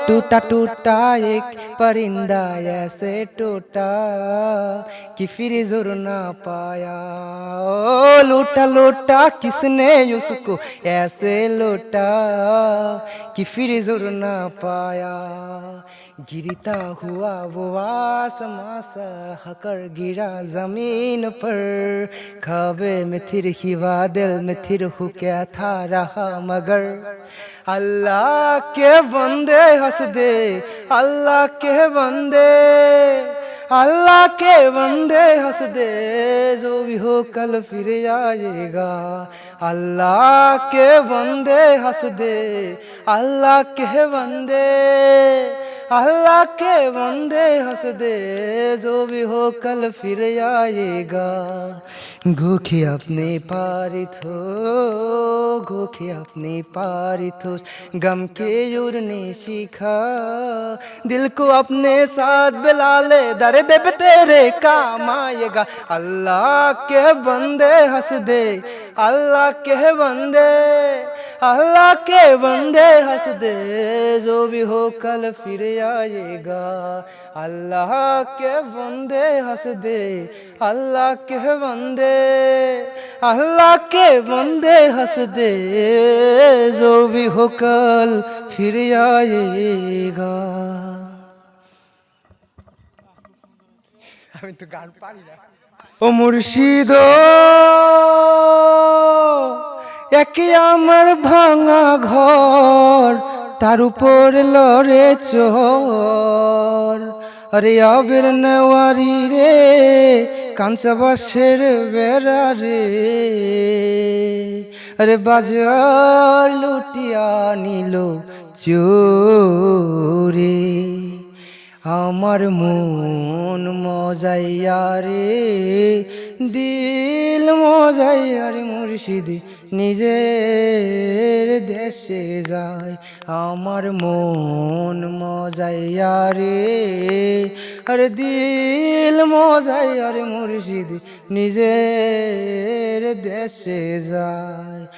टूटा टूटा एक परिंदा ऐसे टूटा कि फिर जोर ना पाया। ओ लूटा लूटा किसने उसको ऐसे लूटा कि फिर जोर ना पाया। गिरता हुआ वो आसमां से हकर गिरा जमीन पर। ख्वाबे में थिर ही बादल में थिर हूँ क्या था रहा मगर। अल्लाह के बंदे हंस दे, अल्लाह के बंदे, अल्लाह के बंदे हंस दे, जो भी हो कल फिर आएगा। अल्लाह के बंदे हंस दे, अल्लाह के बंदे, अल्लाह के बंदे हंस दे, जो भी हो कल फिर आएगा। गोखे अपने पारित हो, गोखे अपने पारित हो, गम के उड़ने सीखा। दिल को अपने साथ बुला ले, दर्द भी तेरे काम आएगा। अल्लाह के बंदे हंस दे, अल्लाह के बंदे, अल्लाह के बंदे हंस दे, जो भी हो कल फिर आएगा। अल्लाह के बंदे हंस दे, अल्लाह के बंदे, अल्लाह के बंदे हंस दे, जो भी हो कल फिर आएगा। আমি তো গান পারি না। ও মুর্শিদ একে আমার ভাঙা ঘর, তার উপর লড়ে চোর। আরে আবের নেওয়ারি রে, কাঁচা বাঁশের বেড়া রে, আরে বাজার লুটিয়া নিল চোরে। আমার মন মজাইয়া রে, দিল মজাইয়া রে, মুর্শিদ নিজের দেশে যায়। আমার মন মজাইয়া রে, আরে দিল মজাইয়া রে, মুর্শিদ নিজের দেশে যায়।